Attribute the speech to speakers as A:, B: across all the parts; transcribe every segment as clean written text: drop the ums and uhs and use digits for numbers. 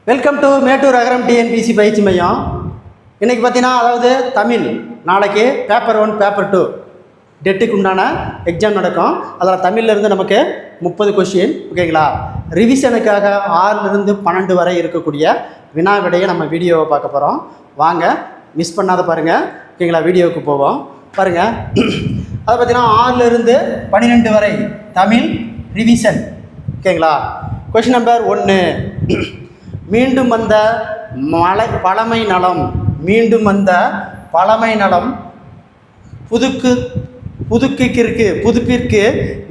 A: Welcome to Mettur Agaram TNPSC பயிற்சி மையம். இன்றைக்கி பார்த்தீங்கன்னா அதாவது தமிழ் நாளைக்கு பேப்பர் 1 பேப்பர் 2 டெட்டுக்கு உண்டான எக்ஸாம் நடக்கும். அதில் தமிழ்லேருந்து நமக்கு 30 கொஷின் ஓகேங்களா. ரிவிஷனுக்காக 6லேருந்து 12 வரை இருக்கக்கூடிய வினா விடையை நம்ம வீடியோவை பார்க்க போகிறோம். வாங்க மிஸ் பண்ணாத பாருங்கள் ஓகேங்களா. வீடியோவுக்கு போவோம் பாருங்கள். அதை பார்த்தீங்கன்னா 6லேருந்து 12 வரை தமிழ் ரிவிஷன் ஓகேங்களா. கொஷின் நம்பர் 1, மீண்டும் வந்த பழமை நலம், மீண்டும் வந்த பழமை நலம் புதுப்பிற்கு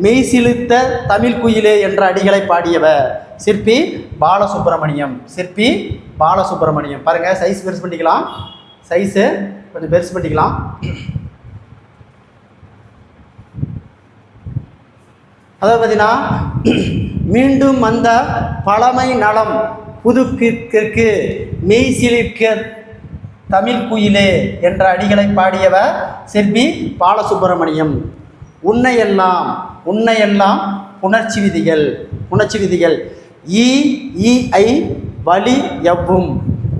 A: மெய் சிலுத்த தமிழ் குயிலே என்ற அடிகளை பாடியவர் சிற்பி பாலசுப்ரமணியம். சிற்பி பாலசுப்ரமணியம். பாருங்கள், சைஸ் பெருசு பண்ணிக்கலாம், சைஸு கொஞ்சம் பெருசு பண்ணிக்கலாம். அதாவது பார்த்தீங்கன்னா மீண்டும் வந்த பழமை நலம் புதுப்பிற்கு மெய் சிலிர்க்க தமிழ் குயிலே என்ற அடிகளை பாடியவர் சிற்பி பாலசுப்ரமணியம். உன்னையெல்லாம் புணர்ச்சி விதிகள் ஐ வலி எவ்வும்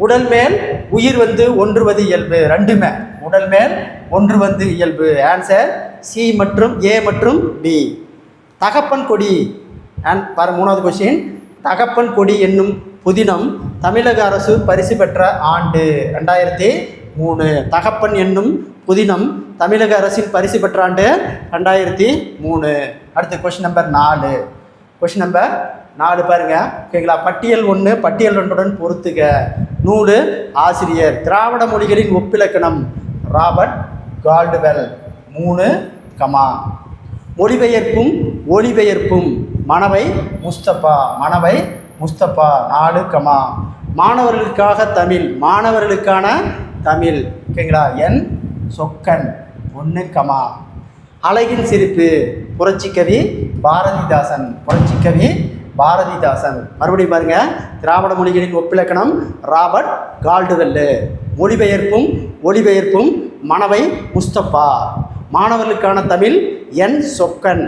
A: உடல் மேல் உயிர் வந்து ஒன்றுவது இயல்பு. ரெண்டுமே உடல் மேல் ஒன்று வந்து இயல்பு. ஆன்சர் சி மற்றும் ஏ மற்றும் பி. தகப்பன் கொடி பாரு 3வது கொஸ்டின். தகப்பன் கொடி என்னும் புதினம் தமிழக அரசு பரிசு பெற்ற ஆண்டு 2003. தகப்பன் என்னும் புதினம் தமிழக அரசின் பரிசு பெற்ற ஆண்டு 2003. அடுத்து கொஸ்டின் நம்பர் 4. கொஸ்டின் நம்பர் 4 பாருங்கள் ஓகேங்களா. பட்டியல் 1 பட்டியல் 2 பொறுத்துக. நூல் ஆசிரியர். திராவிட மொழிகளின் ஒப்பிலக்கணம் ராபர்ட் கால்டுவெல். 3, ஒளிபெயர்ப்பும் மணவை முஸ்தபா. 4, மாணவர்களுக்காக தமிழ், மாணவர்களுக்கான தமிழ் ஓகேங்களா. என் சொக்கன். 1, அழகின் சிரிப்பு புரட்சிக்கவி பாரதிதாசன். மறுபடியும் பாருங்க, திராவிட மொழிகளின் ஒப்பிலக்கணம் ராபர்ட் கால்டுவெல்லு. ஒளிபெயர்ப்பும் மணவை முஸ்தபா. மாணவர்களுக்கான தமிழ் என் சொக்கன்.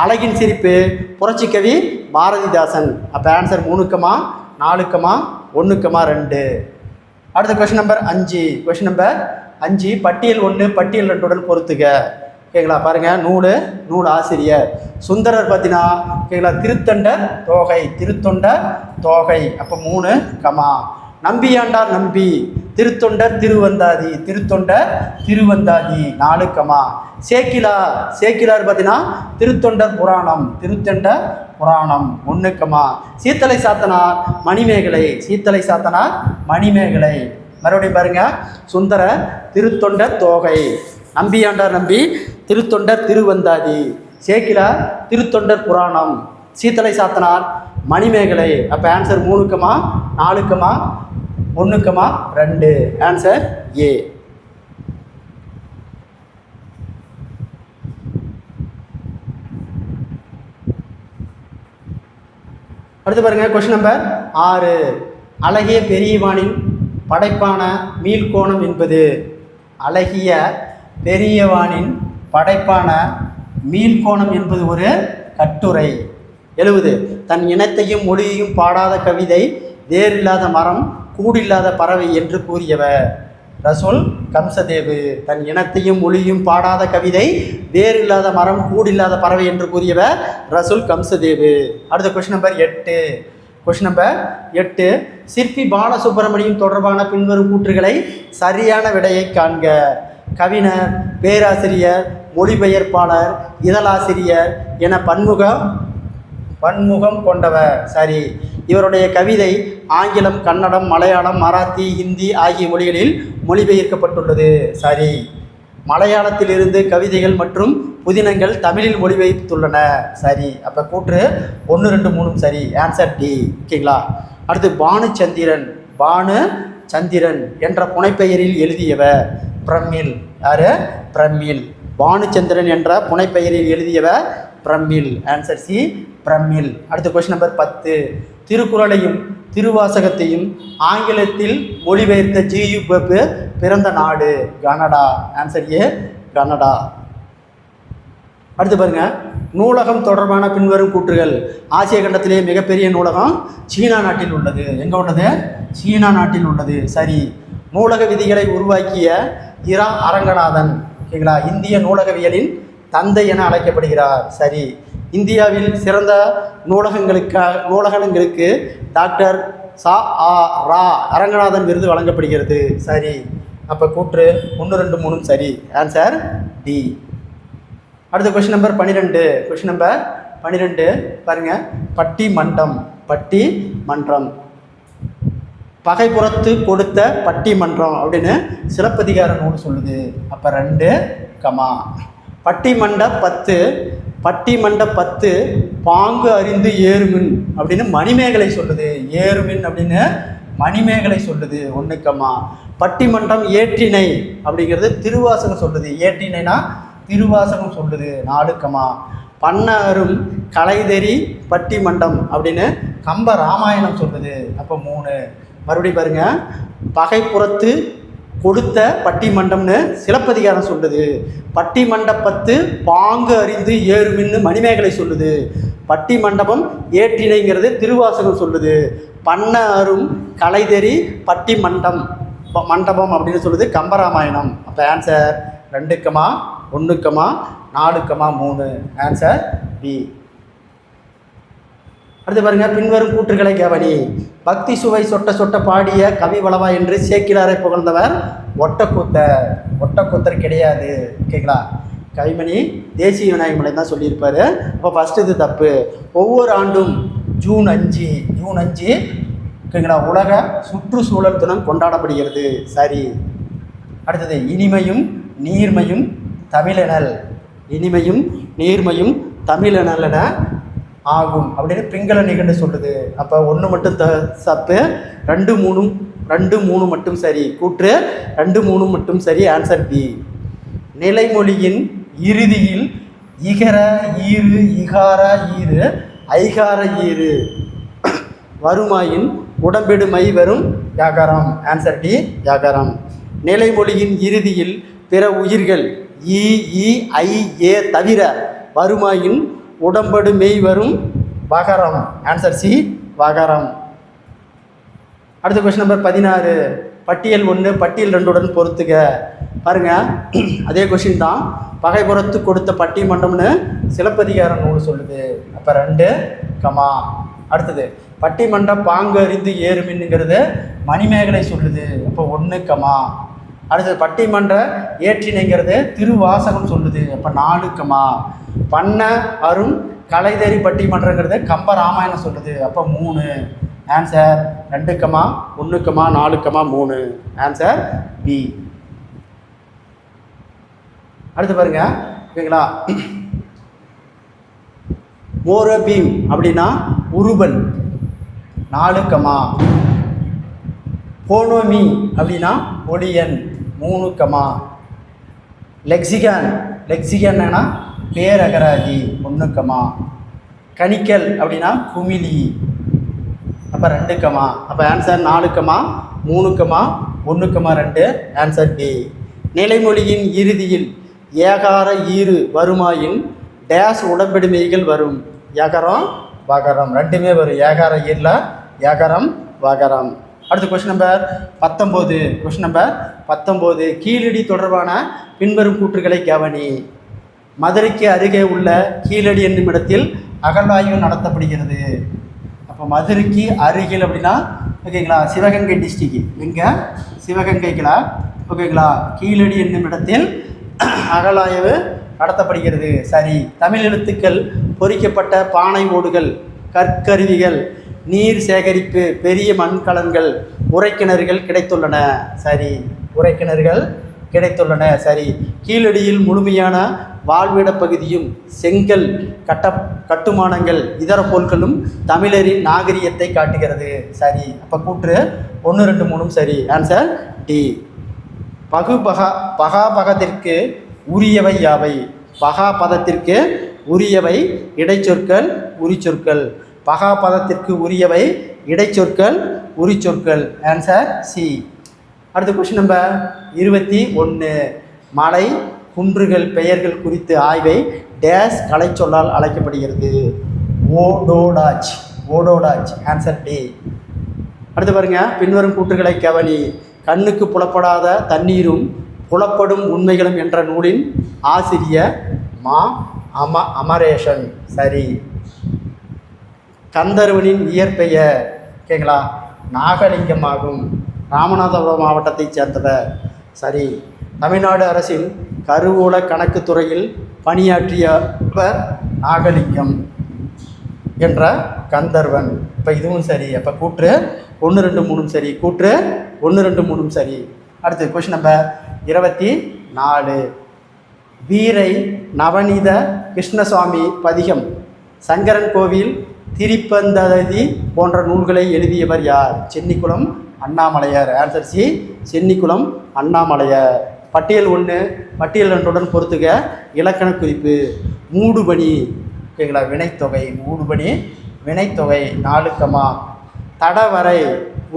A: அழகின் சிரிப்பு புரட்சிக்கவி பாரதிதாசன். அப்போ ஆன்சர் 3, 4, 1, 2. அடுத்த கொஸ்டின் நம்பர் 5. கொஸ்டின் நம்பர் 5, பட்டியல் 1 பட்டியல் 2 பொறுத்துக ஓகேங்களா. பாருங்கள், நூல் ஆசிரியர் சுந்தரர் பார்த்தீங்கன்னா ஓகேங்களா. திருத்தொண்ட தோகை. அப்போ 3, நம்பியாண்டார் நம்பி. திருத்தொண்டர் திருவந்தாதி. 4, சேக்கிலார் பார்த்தீங்கன்னா திருத்தொண்டர் புராணம். 1, சீத்தலை சாத்தனார் மணிமேகலை. மறுபடியும் பாருங்க, சுந்தர திருத்தொண்டர் தோகை, நம்பியாண்டார் நம்பி திருத்தொண்டர் திருவந்தாதி, சேக்கிலார் திருத்தொண்டர் புராணம், சீத்தலை சாத்தனார் மணிமேகலை. அப்போ ஆன்சர் 3, 4, 1, 2. Answer A. அடுத்து பாருங்கள், கொஸ்டின் நம்பர் 6. அழகிய பெரியவானின் படைப்பான மீள்கோணம் என்பது. அழகிய பெரியவானின் படைப்பான மீள்கோணம் என்பது ஒரு கட்டுரை. 70. தன் இனத்தையும் மொழியையும் பாடாத கவிதை வேறில்லாத மரம் கூடில்லாத பறவை என்று கூறியவர் ரசூல் கம்சதேவு. தன் இனத்தையும் மொழியும் பாடாத கவிதை வேறில்லாத மரம் கூடில்லாத பறவை என்று கூறியவர் ரசூல் கம்சதேவு. அடுத்த கொஸ்டின் நம்பர் 8. கொஸ்டின் நம்பர் 8, சிற்பி பாலசுப்ரமணியம் தொடர்பான பின்வரும் கூற்றுகளை சரியான விடையை காண்க. கவிஞர், பேராசிரியர், மொழிபெயர்ப்பாளர், இதழாசிரியர் என பன்முகம் கொண்டவர். சரி. இவருடைய கவிதை ஆங்கிலம், கன்னடம், மலையாளம், மராத்தி, ஹிந்தி ஆகிய மொழிகளில் மொழிபெயர்க்கப்பட்டுள்ளது. சரி. மலையாளத்திலிருந்து கவிதைகள் மற்றும் புதினங்கள் தமிழில் மொழிபெயர்த்துள்ளன. சரி. அப்போ கூற்று 1, 2, 3 சரி. ஆன்சர் டி ஓகேங்களா. அடுத்து பானுச்சந்திரன் என்ற புனைப்பெயரில் எழுதியவர் பிரமிழ். யார்? பிரமிழ். பானுச்சந்திரன் என்ற புனைப்பெயரில் எழுதியவர் பிரமிழ். Answer C Pramil. அடுத்த கொஸ்டின் நம்பர் 10. திருக்குறளையும் திருவாசகத்தையும் ஆங்கிலத்தில் மொழிபெயர்த்த ஜியு போப் பிறந்த நாடு கனடா. Answer A Canada. அடுத்து பாருங்க, நூலகம் தொடர்பான பின்வரும் கூற்றுகள். ஆசிய கண்டத்திலே மிகப்பெரிய நூலகம் சீனா நாட்டில் உள்ளது. எங்கே உள்ளது? சீனா நாட்டில் உள்ளது. சரி. நூலக விதிகளை உருவாக்கிய இரா அரங்கநாதன், ஓகேங்களா, இந்திய நூலகவியலின் தந்தை என அழைக்கப்படுகிறார். சரி. இந்தியாவில் சிறந்த நூலகங்களுக்கு டாக்டர் சா ஆ ரா அரங்கநாதன் விருது வழங்கப்படுகிறது. சரி. அப்போ கூற்று 1, 2, 3 சரி. Answer D. அடுத்த கொஸ்டின் நம்பர் 12. கொஸ்டின் நம்பர் 12 பாருங்க. பட்டிமன்றம். பட்டிமன்றம். பகைப்புறத்து கொடுத்த பட்டிமன்றம் அப்படின்னு சிலப்பதிகார நூல் சொல்லுது. அப்போ 2, பட்டிமண்ட 10. பட்டிமண்ட 10 பாங்கு அறிந்து ஏறுமின் அப்படின்னு மணிமேகலை சொல்லுது. ஏறுமின் அப்படின்னு மணிமேகலை சொல்லுது. 1, பட்டிமன்றம் ஏற்றினை அப்படிங்கிறது திருவாசகம் சொல்லுது. ஏற்றினைனா திருவாசகம் சொல்லுது. 4, பண்ணரும் கலைதெறி பட்டிமண்டம் அப்படின்னு கம்ப ராமாயணம் சொல்லுது. அப்போ 3. மறுபடியும் பாருங்க. பகைப்புறத்து கொடுத்த பட்டிமண்டம்னு சிலப்பதிகாரம் சொல்லுது. பட்டிமண்ட 10 பாங்கு அறிந்து ஏறுமின்னு மணிமேகலை சொல்லுது. பட்டி மண்டபம் ஏற்றினைங்கிறது திருவாசகம் சொல்லுது. பண்ண அரும் கலைதெறி பட்டி மண்டபம் அப்படின்னு சொல்லுது கம்பராமாயணம். அப்போ ஆன்சர் 2, 1, 4, 3. Answer B. அடுத்து பாருங்க. பின்வரும் கூற்றுகளை கவனி. பக்தி சுவை சொட்ட சொட்ட பாடிய கவி வளவா என்று சேக்கிலாரை புகழ்ந்தவர் ஒட்டக்கூத்தர். ஒட்டக்கூத்தர் கிடையாது. ஓகேங்களா. கைமணி தேசிய விநாயகமலை தான் சொல்லியிருப்பார். அப்போ ஃபஸ்ட்டு இது தப்பு. ஒவ்வொரு ஆண்டும் ஜூன் 5 ஓகேங்களா உலக சுற்றுச்சூழல் தினம் கொண்டாடப்படுகிறது. சரி. அடுத்தது இனிமையும் நீர்மையும் தமிழனல். இனிமையும் நீர்மையும் தமிழனல் என ஆகும் அப்படின்னு பிங்கள நிகழ்ந்து சொல்லுது. அப்போ 1 மட்டும் தப்பு. 2, 3 மட்டும் சரி. கூற்று 2, 3 மட்டும் சரி. Answer B. நிலைமொழியின் இறுதியில் இகர ஈறு இகார ஈறு ஐகார ஈறு வருமாயின் உடம்பெடுமை வரும் யாகரம். Answer D. யாகரம். நிலைமொழியின் இறுதியில் பிற உயிர்கள் இ இ ஐ ஏ தவிர வருமாயின் உடம்படு மெய் வரும் வகரம். Answer C. வகரம். அடுத்த கொஸ்டின் நம்பர் 16. பட்டியல் 1 பட்டியல் 2 பொறுத்துக. பாருங்க. அதே கொஸ்டின் தான். பகைப்புறத்து கொடுத்த பட்டிமன்றம்னு சிலப்பதிகார நூல் சொல்லுது. அப்போ 2, அடுத்தது பட்டிமன்ற பாங்கு அறிந்து ஏறுமின்னுங்கிறது மணிமேகலை சொல்லுது. அப்போ 1, அடுத்தது பட்டிமன்ற ஏற்றினைங்கிறது திருவாசகம் சொல்லுது. அப்போ 4, பண்ண அரும் கலைதறி பட்டிமன்றங்கிறது கம்ப ராமாயணம் சொல்லுது. அப்போ 3. ஆன்சர் 2, 1, 4, 3. Answer B. அடுத்து பாருங்க. ஓகேங்களா. மோரபீம் அப்படின்னா உருபன். 4, போனோமி அப்படின்னா ஒளியன். 3, லெக்சிகன்னா பேரகராதி. 1, கணிக்கல் அப்படின்னா குமிழி. அப்போ 2, அப்போ ஆன்சர் 4, 3, 1, 2. Answer B. நிலைமொழியின் இறுதியில் ஏகார ஈறு வருமாயின் டேஸ் உடம்பெடுமைகள் வரும். ஏகரம் வகரம் 2மே வரும். ஏகார ஈரில் ஏகரம் வகரம். அடுத்த question number 19. Question number 19. Keezhadi தொடர்பான பின்வரும் கூற்றுகளை கவனி. மதுரைக்கு அருகே உள்ள கீழடி என்னும் இடத்தில் அகழாய்வு நடத்தப்படுகிறது. அப்போ மதுரைக்கு அருகில் அப்படின்னா ஓகேங்களா சிவகங்கை டிஸ்ட்ரிக்ட். எங்கே? சிவகங்கைங்களா. ஓகேங்களா. கீழடி என்னும் இடத்தில் அகழாய்வு நடத்தப்படுகிறது. சரி. தமிழ் எழுத்துக்கள் பொறிக்கப்பட்ட பானை ஓடுகள் கற்கருவிகள் நீர் சேகரிப்பு பெரிய மண்கலன்கள் உறைக்கிணறுகள் கிடைத்துள்ளன. சரி. உறைக்கிணறுகள் கிடைத்துள்ளன. சரி. கீழடியில் முழுமையான வாழ்விட பகுதியும் செங்கல் கட்டுமானங்கள் இதர பொருட்களும் தமிழரின் நாகரிகத்தை காட்டுகிறது. சரி. அப்போ கூற்று 1, 2, 3 சரி. Answer D. பகாபதத்திற்கு உரியவை யாவை? பகாபதத்திற்கு உரியவை இடைச்சொற்கள் உரிச்சொற்கள். பகாபதத்திற்கு உரியவை இடைச்சொற்கள் உரிச்சொற்கள். Answer C. அடுத்த கொஸ்டின் நம்பர் 21. மலை குன்றுகள் பெயர்கள் குறித்து ஆய்வை டேஸ் கலை சொல்லால் அழைக்கப்படுகிறது. ஓடோடாச். ஓடோடாச். Answer D. அடுத்து பாருங்க, பின்வரும் கூற்றுகளை கவனி. கண்ணுக்கு புலப்படாத தண்ணீரும் புலப்படும் உண்மைகளும் என்ற நூலின் ஆசிரியர் அமரேஷன். சரி. கந்தர்வனின் இயற்பெயர் ஓகேங்களா நாகலிங்கமாகும். ராமநாதபுரம் மாவட்டத்தைச் சேர்ந்தவர். சரி. தமிழ்நாடு அரசின் கருவூல கணக்கு துறையில் பணியாற்றியவர் நாகலிங்கம் என்ற கந்தர்வன். இப்போ இதுவும் சரி. அப்போ கூற்று 1 2 3 சரி. கூற்று 1 2 3 சரி. அடுத்து கொஸ்டின் நம்பர் 24. வீரை நவநீத கிருஷ்ணசுவாமி பதிகம், சங்கரன் கோவில், திரிப்பந்ததி போன்ற நூல்களை எழுதியவர் யார்? சென்னிக்குளம் அண்ணாமலையார். Answer C. சென்னிக்குளம் அண்ணாமலையார். பட்டியல் 1 பட்டியல் 2 பொறுத்துக. இலக்கண குறிப்பு. மூடுபனி ஓகேங்களா வினைத்தொகை. மூடுபனி வினைத்தொகை 4 தடவரை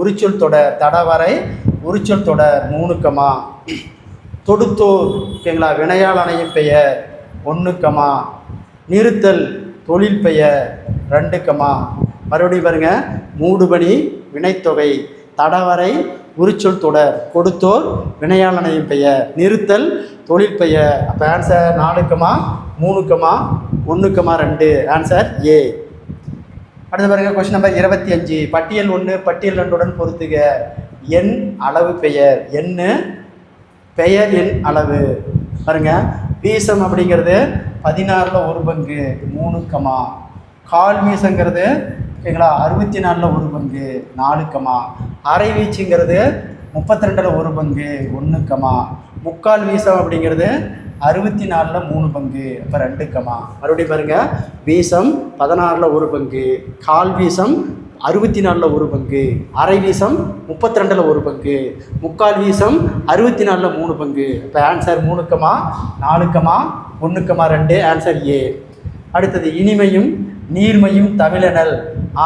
A: உரிச்சொல் தொடர். தடவரை உரிச்சொல் தொடர் 3 தொடுத்தோர் ஓகேங்களா வினையால் அணையும் பெயர் 1 நிறுத்தல் தொழில் பெயர் 2 மறுபடியும் பாருங்க. மூடுபனி வினைத்தொகை, தடவரை உரிச்சொல் தொடர், கொடுத்தோர் வினையால் அணையும் பெயர், நிறுத்தல் தொழில் பெயர். அப்போ ஆன்சர் 4 3 1 2. Answer A. அடுத்து பாருங்க கொஸ்டின் நம்பர் 25. பட்டியல் 1 பட்டியல் 2 பொறுத்துக. எண் அளவு பெயர். எண்ணு பெயர் எண் அளவு பாருங்க. வீசம் அப்படிங்கிறது 16ல் 1 பங்கு 3 கால் வீசங்கிறது ஓகேங்களா 64ல் 1 பங்கு 4 அரை வீச்சுங்கிறது 32ல் 1 பங்கு 1 முக்கால் வீசம் அப்படிங்கிறது 64ல் 3 பங்கு அப்போ 2 மறுபடியும் பாருங்க. வீசம் 16ல் 1 பங்கு, கால் வீசம் 64ல் 1 பங்கு, அரை வீசம் 32ல் 1 பங்கு, முக்கால் வீசம் 64ல் 3 பங்கு. இப்போ ஆன்சர் 3 4 1 2. Answer A. அடுத்தது இனிமையும் நீர்மையும் தமிழனல்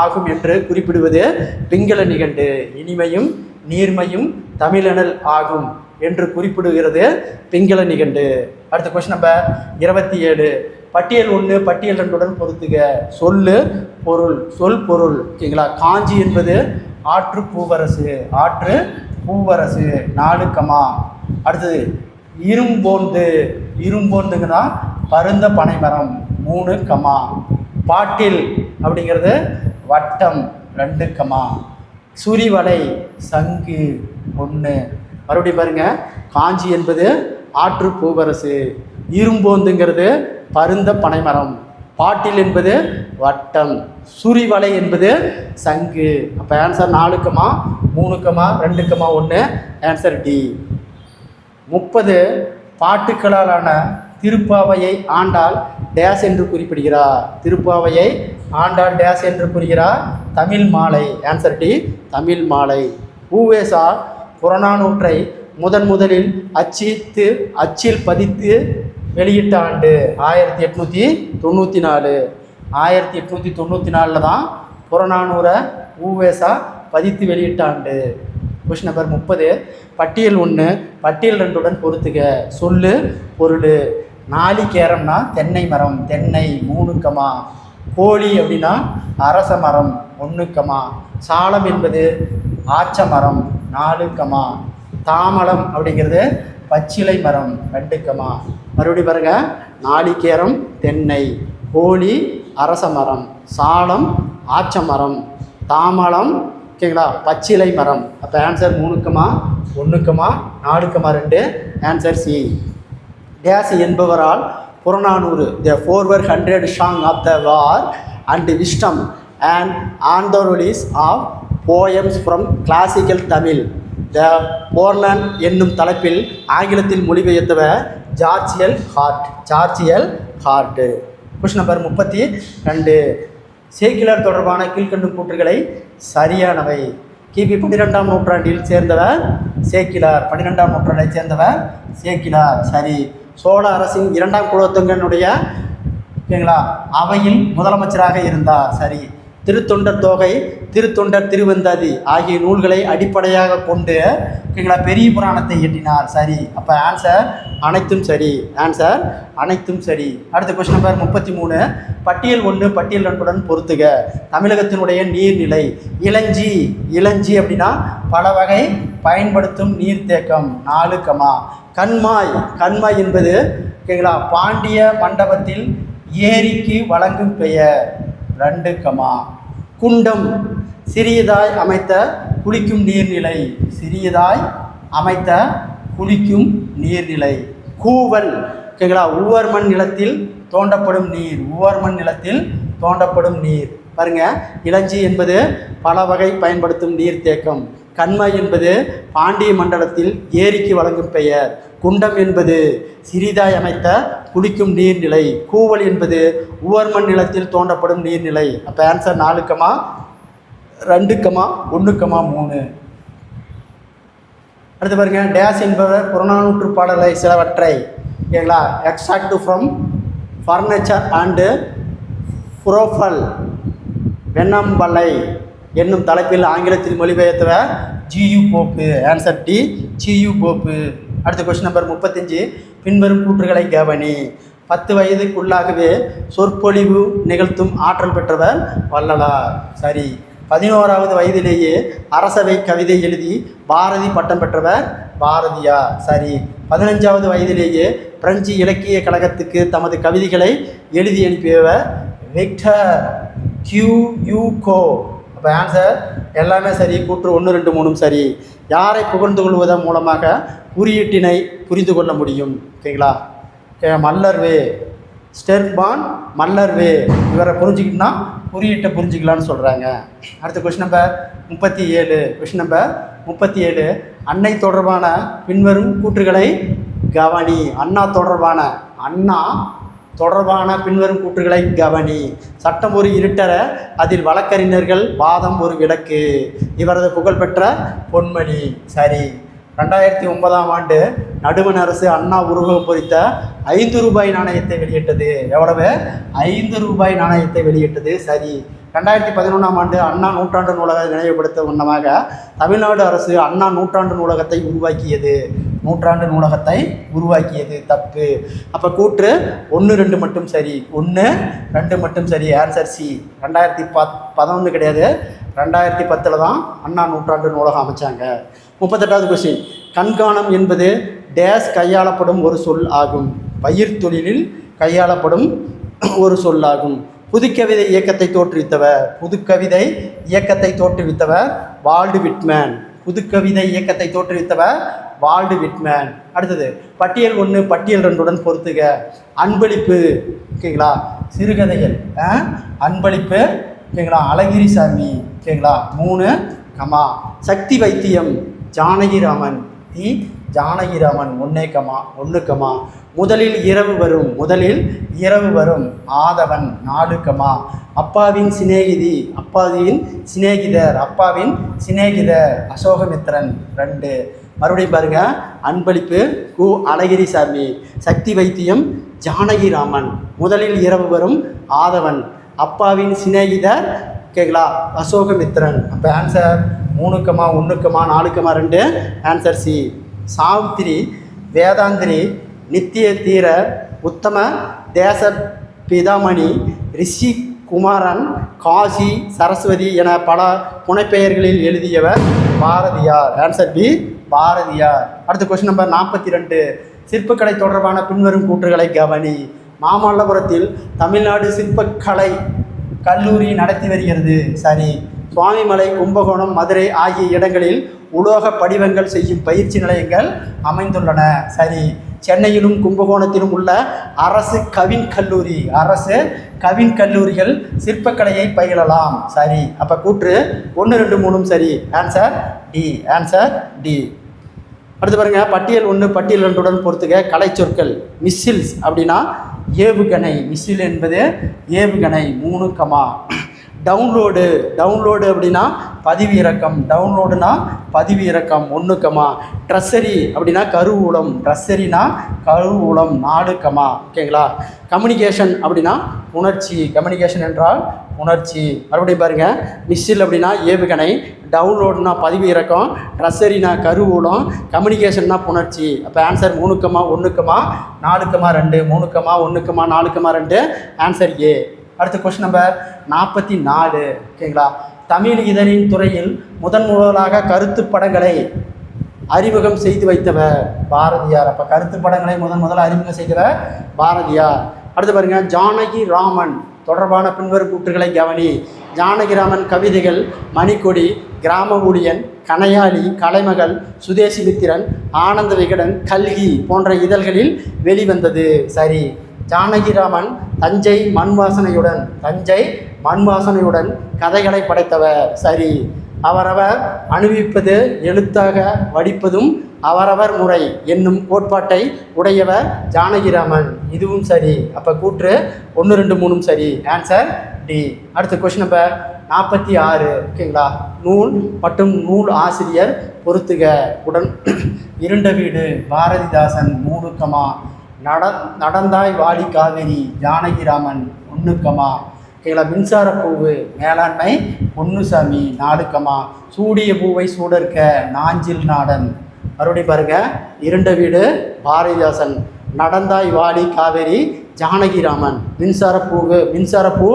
A: ஆகும் என்று குறிப்பிடுவது பிங்கள நிகண்டு. இனிமையும் நீர்மையும் தமிழனல் ஆகும் என்று குறிப்பிடுகிறது பிங்கள நிகண்டு. அடுத்த கொஸ்டின் நம்பர் 27. பட்டியல் 1 பட்டியல் 2 பொறுத்துக. சொல்லு பொருள். சொல் பொருள் ஓகேங்களா. காஞ்சி என்பது ஆற்று பூவரசு. ஆற்று பூவரசு 4 அடுத்தது இரும்போந்து. இரும்போந்துங்கன்னா பருந்த பனைமரம் 3 பாட்டில் அப்படிங்கிறது வட்டம் 2 சுரிவலை சங்கு 1. மறுபடியும் பாருங்க. காஞ்சி என்பது ஆற்று பூவரசு, இரும்போந்துங்கிறது பருந்த பனைமரம், பாட்டில் என்பது வட்டம், சுரிவலை என்பது சங்கு. அப்போ ஆன்சர் 4 3 2 1. Answer D. 30 பாட்டுக்களாலான திருப்பாவையை ஆண்டாள் டேஸ் என்று குறிப்பிடுகிறார். திருப்பாவையை ஆண்டாள் டேஸ் என்று கூறுகிறார். தமிழ் மாலை. Answer D. தமிழ் மாலை. ஊவேசா புறநானூற்றை முதலில் அச்சில் பதித்து வெளியிட்ட ஆண்டு 1894. 1894 தான் புறநானூரை ஊவேசா பதித்து வெளியிட்ட ஆண்டு. Question number 30. பட்டியல் 1 பட்டியல் 2 பொறுத்துக. சொல்லு பொருள். நாளிகேரம்னா தென்னை மரம். தென்னை 3 கோழி அப்படின்னா அரச மரம் 1 சாலம் என்பது ஆச்ச மரம் 4 தாமலம் அப்படிங்கிறது பச்சிலை மரம் 2 மறுபடியும் பாருங்க. நாளிகேரம் தென்னை, கோழி அரச மரம், சாலம் ஆச்ச மரம், தாமலம் ஓகேங்களா பச்சிலை மரம். அப்போ ஆன்சர் 3 1 4 2. Answer C. டேஸ் என்பவரால் Purananuru the 400 song of the war and wisdom and anthologies of poems from classical Tamil the போர்லன் என்னும் தலைப்பில் ஆங்கிலத்தில் மொழிபெயர்த்தவர் George L Hart. George L Hart. Question number 32. Sekkizhar தொடர்பான கீழ்க்கண்டும் கூற்றுகளை சரியானவை. கிபி 12ஆம் நூற்றாண்டில் சேர்ந்தவர் சேக்கிழார். 12ஆம் நூற்றாண்டை சேர்ந்தவர் சேக்கிழார். சரி. சோழ அரசின் 2ஆம் குலோத்துங்கனுடைய ஓகேங்களா அவையில் முதலமைச்சராக இருந்தார். சரி. திருத்தொண்டர் தோகை, திருத்தொண்டர் திருவந்தாதி ஆகிய நூல்களை அடிப்படையாக கொண்டு ஓகேங்களா பெரிய புராணத்தை இயற்றினார். சரி. அப்போ ஆன்சர் அனைத்தும் சரி. ஆன்சர் அனைத்தும் சரி. அடுத்த கொஸ்டின் நம்பர் 33. பட்டியல் 1 பட்டியல் 2 பொறுத்துக. தமிழகத்தினுடைய நீர்நிலை. இளஞ்சி. இளஞ்சி அப்படின்னா பல வகை பயன்படுத்தும் நீர்த்தேக்கம். 4 கமா. கண்மாய். கண்மாய் என்பது ஓகேங்களா பாண்டிய மண்டபத்தில் ஏரிக்கு வழங்கும் பெயர். 2 கமா. குண்டம். சிறியதாய் அமைத்த குளிக்கும் நீர்நிலை. சிறியதாய் அமைத்த குளிக்கும் நீர்நிலை. கூவல். ஓகேங்களா உவர் மண் நிலத்தில் தோண்டப்படும் நீர். உவர் மண் நிலத்தில் தோண்டப்படும் நீர். பாருங்க, இளஞ்சி என்பது பல வகை பயன்படுத்தும் நீர்த்தேக்கம். கண்மாய் என்பது பாண்டிய மண்டலத்தில் ஏரிக்கு வழங்கும் பெயர். குண்டம் என்பது சிறிதாய் அமைத்த குளிக்கும் நீர்நிலை. கூவல் என்பது உவர்மண் நிலத்தில் தோண்டப்படும் நீர்நிலை. அப்போ ஆன்சர் 4 கமா 2 கமா 1 கமா 3. அடுத்து பாருங்க, டேஸ் என்பவர் புறநானூற்று பாடலை சிலவற்றை ஓகேங்களா எக்ஸ்ட்ராக்ட் ஃப்ரம் ஃபர்னிச்சர் அண்டு புரோஃபல் வெண்ணம்பலை என்னும் தலைப்பில் ஆங்கிலத்தில் மொழிபெயர்த்தவர் G U Pope. Answer D G U Pope. அடுத்த கொஸ்டின் நம்பர் 35. பின்வரும் கூற்றுகளை கவனி. 10 வயதுக்குள்ளாகவே சொற்பொழிவு நிகழ்த்தும் ஆற்றல் பெற்றவர் வள்ளலார். சரி. 11வது வயதிலேயே அரசவை கவிதை எழுதி பாரதி பட்டம் பெற்றவர் பாரதியார். சரி. 15வது வயதிலேயே பிரெஞ்சு இலக்கிய கழகத்துக்கு தமது கவிதைகளை எழுதி அனுப்பியவர் விக்டர் ஹியூகோ. அப்போ ஆன்சர் எல்லாமே சரி. கூற்று 1 2 3 சரி. யாரை புகழ்ந்து கொள்வதன் மூலமாக குறியீட்டினை புரிந்து கொள்ள முடியும்? ஓகேங்களா மல்லர்வே. ஸ்டெர்பான் மல்லர்வே இவரை புரிஞ்சுக்கிட்டோம்னா குறியீட்டை புரிஞ்சுக்கலான்னு சொல்கிறாங்க. அடுத்த கொஸ்டின் நம்பர் 37. Question number 37. அன்னை தொடர்பான பின்வரும் கூற்றுகளை கவனி. அண்ணா தொடர்பான பின்வரும் கூற்றுகளை கவனி. சட்டம் ஒரு இருட்டற, அதில் வழக்கறிஞர்கள் வாதம் ஒரு விளக்கு. இவரது புகழ்பெற்ற பொன்மணி. சரி. 2009ஆம் ஆண்டு நடுவண் அரசு அண்ணா உருவகம் பொறித்த 5 ரூபாய் நாணயத்தை வெளியிட்டது. எவ்வளவு? 5 ரூபாய் நாணயத்தை வெளியிட்டது. சரி. 2011ஆம் ஆண்டு அண்ணா நூற்றாண்டு நூலகத்தை நினைவுபடுத்த வண்ணமாக தமிழ்நாடு அரசு அண்ணா நூற்றாண்டு நூலகத்தை உருவாக்கியது. தப்பு. அப்போ கூற்று 1 2 மட்டும் சரி. 1 2 மட்டும் சரி. Answer C. 2011 கிடையாது, 2010 தான் அண்ணா நூற்றாண்டு நூலகம் அமைச்சாங்க. 38வது கொஸ்டின். கண்காணம் என்பது டேஸ் கையாளப்படும் ஒரு சொல் ஆகும். பயிர் தொழிலில் கையாளப்படும் ஒரு சொல்லாகும். புதுக்கவிதை இயக்கத்தை தோற்றுவித்தவர் வால்டு விட்மேன். அடுத்தது பட்டியல் 1 பட்டியல் 2 பொறுத்துக. அன்பளிப்பு. ஓகேங்களா சிறுகதைகள். அன்பளிப்பு. ஓகேங்களா அழகிரிசாமி. ஓகேங்களா 3 கமா. சக்தி வைத்தியம் ஜானகிராமன். 1 கமா. முதலில் இரவு வரும் ஆதவன். 4 கமா. அப்பாவின் சிநேகிதர் அசோகமித்திரன். 2. மறுபடியும் பாருங்க, அன்பளிப்பு கு அழகிரிசாமி, சக்தி வைத்தியம் ஜானகிராமன், முதலில் இரவு வரும் ஆதவன், அப்பாவின் சிநேகிதர் ஓகேங்களா அசோகமித்திரன். அப்போ answer 3 comma 1 comma 4 comma 2. Answer C. Savitri, வேதாந்திரி, நித்திய தீரர், உத்தம தேச பிதாமணி, ரிஷி குமாரன், காசி, சரஸ்வதி என பல புனைப்பெயர்களில் எழுதியவர் பாரதியார். Answer B Bharathiyar. அடுத்த கொஸ்டின் நம்பர் 42. சிற்பக்கலை தொடர்பான பின்வரும் கூற்றுகளை கவனி. மாமல்லபுரத்தில் தமிழ்நாடு சிற்பக்கலை கல்லூரி நடத்தி வருகிறது. சரி. சுவாமிமலை, கும்பகோணம், மதுரை ஆகிய இடங்களில் உலோக படிவங்கள் செய்யும் பயிற்சி நிலையங்கள் அமைந்துள்ளன. சரி. சென்னையிலும் கும்பகோணத்திலும் உள்ள அரசு கவின் கல்லூரிகள் சிற்பக்கலையை பயிலலாம். சரி. அப்போ கூற்று 1 2 3 சரி. Answer D. அடுத்து பாருங்க, பட்டியல் 1 பட்டியல் 2 பொறுத்துக. கலை சொற்கள். மிஸ்ஸில்ஸ் அப்படின்னா ஏவுகணை. மிஸ்ஸில் என்பது ஏவுகணை. 3 கமா. டவுன்லோடு அப்படின்னா பதிவிறக்கம். 1 கமா. ட்ரெஸ்ஸரி அப்படின்னா கருவூலம். 4 கமா. ஓகேங்களா. கம்யூனிகேஷன் அப்படின்னா உணர்ச்சி. கம்யூனிகேஷன் என்றால் உணர்ச்சி. மறுபடியும் பாருங்கள், மிஸ்ஸில் அப்படின்னா ஏவுகணை, டவுன்லோடுனா பதிவு இறக்கம், ட்ரெஸ்ஸரினா கருவூலம், கம்யூனிகேஷன்னா புணர்ச்சி. அப்போ ஆன்சர் 3,1,4,2 3,1,4,2 ஆன்சர் ஏ. அடுத்த கொஸ்டின் நம்பர் 44. ஓகேங்களா? தமிழ் இதழின் துறையில் முதலாக கருத்து படங்களை அறிமுகம் செய்து வைத்தவர் பாரதியார். அப்போ கருத்து படங்களை முதல் அறிமுகம் செய்தவர் பாரதியார். அடுத்து பாருங்க, ஜானகி ராமன் தொடர்பான பின்வரும் கூற்றுகளை கவனி. ஜானகிராமன் கவிதைகள் மணிக்கொடி, கிராம ஊழியன், கணையாளி, கலைமகள், சுதேசி மித்திரன், ஆனந்த விகடன், கல்கி போன்ற இதழ்களில் வெளிவந்தது. சரி. ஜானகிராமன் தஞ்சை மண்வாசனையுடன் கதைகளை படைத்தவர். சரி. அவரவர் அனுபவிப்பது எழுத்தாக வடிப்பதும் அவரவர் முறை என்னும் கோட்பாட்டை உடையவர் ஜானகிராமன். இதுவும் சரி. அப்போ கூற்று 1, 2, 3 சரி. Answer D. அடுத்த கொஸ்டின் நம்பர் 46. ஓகேங்களா? நூல் மற்றும் நூல் ஆசிரியர் பொறுத்துக. இருண்ட வீடு பாரதிதாசன் 3, நடந்தாய் வாடி காவேரி ஜானகிராமன் 1, ஓகேங்களா? மின்சார பூவு மேலாண்மை பொன்னுசாமி 4, சூடிய பூவை சூடர்க்க நாஞ்சில் நாடன். மறுபடியும் பாருங்க, இருண்ட வீடு பாரதிதாசன், நடந்தாய் வாடி காவேரி ஜானகிராமன், மின்சார பூ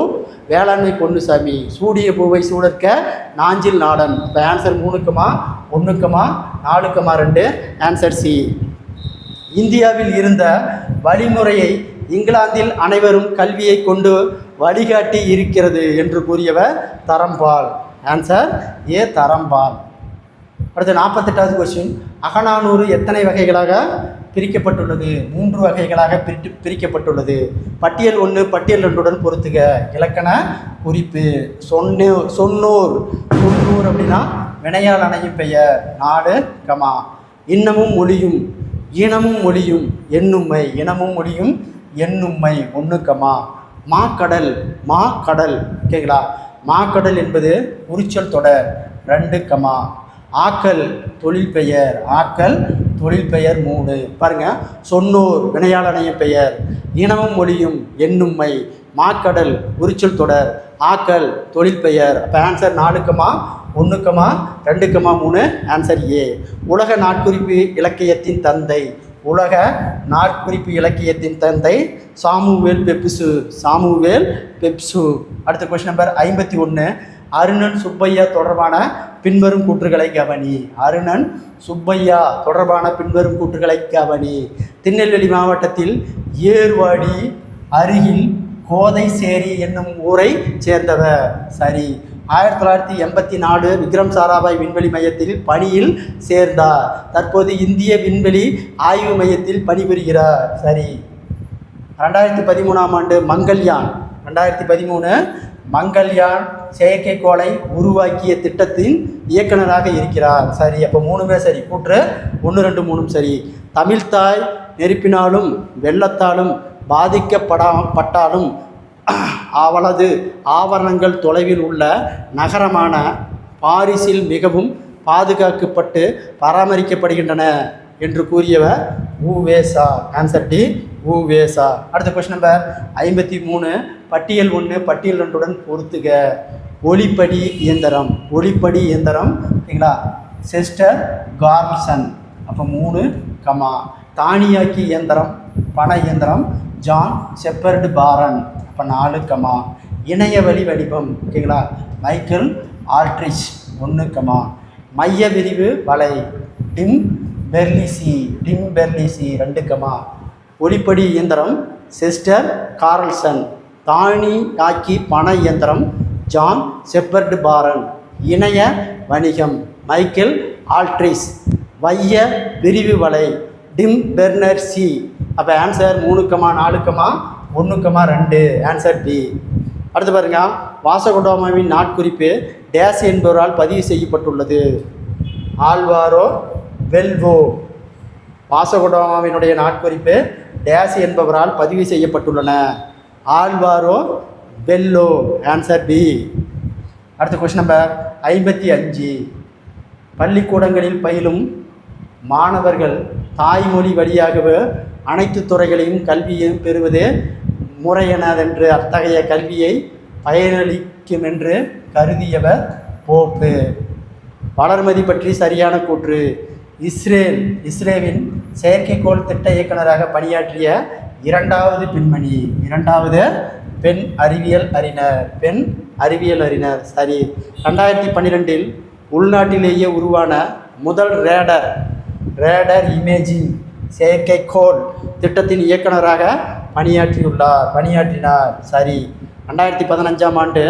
A: வேளாண்மை பொன்னுசாமி, சூடிய பூவை சூடர்க்க நாஞ்சில் நாடன். இப்போ ஆன்சர் 3,1,4,2 ஆன்சர் சி. இந்தியாவில் இருந்த வழிமுறையை இங்கிலாந்தில் அனைவரும் கல்வியை கொண்டு வழிகாட்டி இருக்கிறது என்று கூறியவர் தரம்பால். Answer A, Dharampal. அடுத்து 48வது கொஸ்டின். அகநானூறு எத்தனை வகைகளாக பிரிக்கப்பட்டுள்ளது? 3 வகைகளாக பிரிக்கப்பட்டுள்ளது. பட்டியல் 1 பட்டியல் 2 பொறுத்துக. இலக்கண குறிப்பு. சொன்னோர் அப்படின்னா வினையால் அணையும் பெயர் 4, இன்னமும் மொழியும் இனமும் மொழியும் எண்ணும்மை 1, மாக்கடல் ஓகேங்களா? மாக்கடல் என்பது உரிச்சொல் தொடர் 2, ஆக்கல் தொழில் பெயர் 3. பாருங்க, சொன்னோர் வினையாளனைய பெயர், இனமும் மொழியும் எண்ணும்மை, மாக்கடல் உரிச்சொல் தொடர், ஆக்கல் தொழில் பெயர். அப்போ ஆன்சர் 4, 1, 2, 3 ஆன்சர் ஏ. உலக நாட்குறிப்பு இலக்கியத்தின் தந்தை சாமுவேல் பெப்சு. அடுத்த கொஸ்டின் நம்பர் 51. அருணன் சுப்பையா தொடர்பான பின்வரும் கூற்றுகளை கவனி. திருநெல்வேலி மாவட்டத்தில் ஏர்வாடி அருகில் கோதைசேரி என்னும் ஊரை சேர்ந்தவர். சரி. 1984 விக்ரம் சாராபாய் விண்வெளி மையத்தில் பணியில் சேர்ந்தார். தற்போது இந்திய விண்வெளி ஆய்வு மையத்தில் பணிபுரிகிறார். சரி. 2013ஆம் ஆண்டு மங்கள்யான் செயற்கைக்கோளை உருவாக்கிய திட்டத்தின் இயக்குநராக இருக்கிறார். சரி. அப்போ 3மே சரி. கூற்று 1, 2, 3 சரி. தமிழ்தாய் நெருப்பினாலும் வெள்ளத்தாலும் பாதிக்கப்பட்டாலும் அவளது ஆவரணங்கள் தொலைவில் உள்ள நகரமான பாரிஸில் மிகவும் பாதுகாக்கப்பட்டு பராமரிக்கப்படுகின்றன என்று கூறியவர் உவேசா. Answer D, U. Ve. Sa.. அடுத்த கொஸ்டின் நம்பர் 53. பட்டியல் 1 பட்டியல் 2 பொறுத்துக. ஒளிப்படி இயந்திரம் ஓகேங்களா? Chester Carlsen. அப்போ 3, தானியாக்கி இயந்திரம் பண இயந்திரம் ஜான் ஷெப்பர்டு பாரன். அப்போ 4, இணையவழி வடிவம் ஓகேங்களா? மைக்கேல் ஆல்ட்ரிச் 1, மைய விரிவு வலை டிம் பெர்லிசி 2, ஒளிப்படி இயந்திரம் செஸ்டர் கார்ல்சன், தானியாக்கி பண இயந்திரம் ஜான் ஷெப்பர்டு பாரன், இணைய வணிகம் மைக்கேல் ஆல்ட்ரிச், மைய விரிவு வலை டிம் பெர்னர் சி. அப்போ ஆன்சர் 3, 4, 1, 2 ஆன்சர் பி. அடுத்து பாருங்க, வாசகோடாமாவின் நாட்குறிப்பு டேஸ் என்பவரால் பதிவு செய்யப்பட்டுள்ளது. ஆல்வாரோ வெல்வோ. வாசகோடாமாவினுடைய நாட்குறிப்பு டேஸ் என்பவரால் பதிவு செய்யப்பட்டுள்ளன. Alvaro Velho. Answer B. அடுத்த கொஸ்டின் நம்பர் 55. பள்ளிக்கூடங்களில் பயிலும் மாணவர்கள் தாய்மொழி வழியாகவே அனைத்து துறைகளையும் கல்வியையும் பெறுவது முறையெனதென்று அத்தகைய கல்வியை பயனளிக்கும் என்று கருதியவர் போப்பு. வளர்மதி பற்றி சரியான கூற்று. இஸ்ரேவின் செயற்கைக்கோள் திட்ட இயக்குநராக பணியாற்றிய இரண்டாவது பெண் அறிவியல் அறிஞர். சரி. 2012 உள்நாட்டிலேயே உருவான முதல் ரேடர் இமேஜிங் செயற்கைக்கோள் திட்டத்தின் இயக்குநராக பணியாற்றினார். சரி. 2015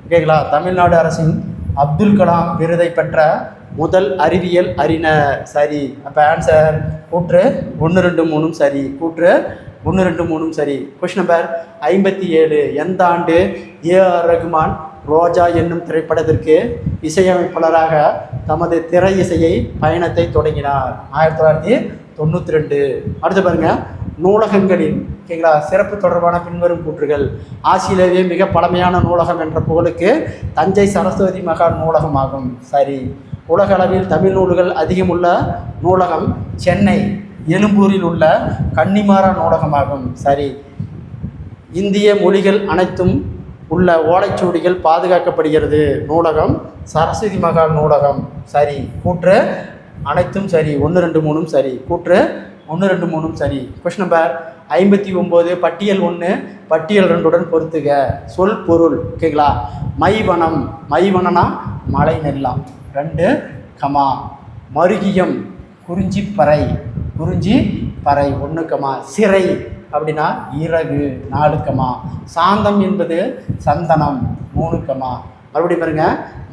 A: ஓகேங்களா, தமிழ்நாடு அரசின் அப்துல் கலாம் விருதை பெற்ற முதல் அறிவியல் அறிஞர். சரி. அப்போ ஆன்சர் கூற்று 1, 2, 3 சரி. கூற்று 1, 2, 3 சரி. Question number 57. எந்த ஆண்டு ஏஆர் ரகுமான் ரோஜா என்னும் திரைப்படத்திற்கு இசையமைப்பாளராக தமது திரை இசையை பயணத்தை தொடங்கினார்? 1992. அடுத்து பாருங்க, நூலகங்களில் ஓகேங்களா சிறப்பு தொடர்பான பின்வரும் கூற்றுகள். ஆசியாவிலேயே மிக பழமையான நூலகம் என்ற புகழுக்கு தஞ்சை சரஸ்வதி மகால் நூலகமாகும். சரி. உலக அளவில் தமிழ் நூல்கள் அதிகமுள்ள நூலகம் சென்னை எழும்பூரில் உள்ள கன்னிமாரா நூலகமாகும். சரி. இந்திய மொழிகள் அனைத்தும் உள்ள ஓலைச்சுவடிகள் பாதுகாக்கப்படுகிறது நூலகம் சரஸ்வதி மகால் நூலகம். சரி. கூற்று அனைத்தும் சரி. 1, 2, 3 சரி. கூற்று 1, 2, 3 சரி. Question number 59. பட்டியல் 1 பட்டியல் 2 பொறுத்துக. சொல் பொருள் ஓகேங்களா. மைவனனா மலை நெல்லாம் 2, மருகியம் குறிஞ்சி பறை 1, சிறை அப்படின்னா இறகு 4, சாந்தம் என்பது சந்தனம் 3, மறுபடியும் பாருங்க,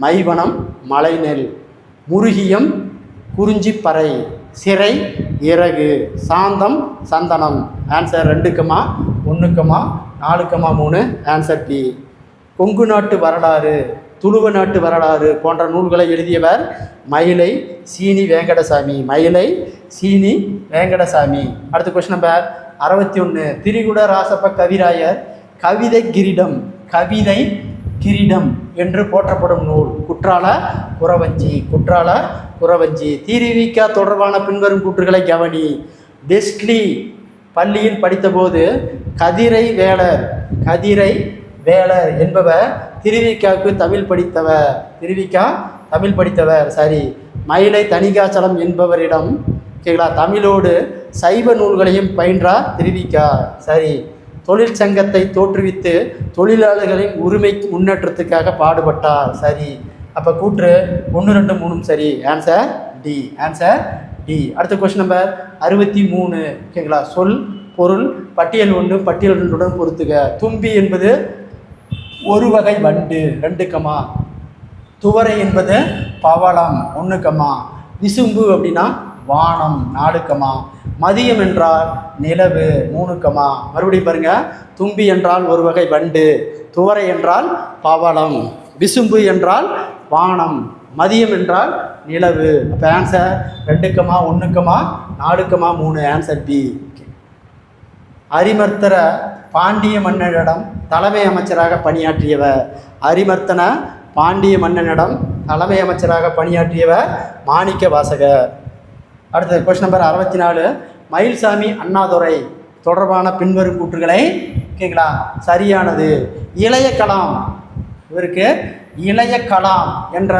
A: மைவனம் மலை நெல், முருகியம் குறிஞ்சி பறை, சிறை இறகு, சாந்தம் சந்தனம். ஆன்சர் 2, 1, 4, 3. Answer B. கொங்கு நாட்டு வரலாறு, துளுவ நாட்டு வரலாறு போன்ற நூல்களை எழுதியவர் மயிலை சீனி வேங்கடசாமி. அடுத்த கொஸ்டின் நம்பர் 61. திரிகுட ராசப்ப கவிராயர் கவிதை கிரீடம் என்று போற்றப்படும் நூல் குற்றால குறவஞ்சி. தீரிவிக்கா தொடர்பான பின்வரும் கூற்றுகளை கவனி. டெஸ்ட்லி பள்ளியில் படித்தபோது கதிரை வேலர் என்பவர் திருவிக்காவுக்கு தமிழ் படித்தவர். சரி. மயிலை தணிகாச்சலம் என்பவரிடம் ஓகேங்களா தமிழோடு சைவ நூல்களையும் பயின்றார் திருவிக்கா. சரி. தொழிற்சங்கத்தை தோற்றுவித்து தொழிலாளர்களின் உரிமை முன்னேற்றத்துக்காக பாடுபட்டார். சரி. அப்போ கூற்று 1, 2, 3 சரி. Answer D. அடுத்த கொஸ்டின் நம்பர் 63. ஓகேங்களா. சொல் பொருள் பட்டியல் 1 பட்டியல் 2 பொறுத்துக. தும்பி என்பது ஒரு வகை வண்டு 2, துவரை என்பது பவளம் 1, விசும்பு அப்படின்னா வானம் 4, மதியம் என்றால் நிலவு 3, மறுபடியும் பாருங்க, தும்பி என்றால் ஒரு வகை வண்டு, துவரை என்றால் பவளம், விசும்பு என்றால் வானம், மதியம் என்றால் நிலவு. அப்போ answer 2, 1, 4, 3. Answer B. Arimarthana Pandiya மன்னனிடம் தலைமை அமைச்சராக பணியாற்றியவர் மாணிக்க வாசகர். அடுத்தது கொஸ்டின் நம்பர் 64. மயில்சாமி அண்ணாதுரை தொடர்பான பின்வரும் கூற்றுகளை ஓகேங்களா சரியானது. இளைய கலாம் என்ற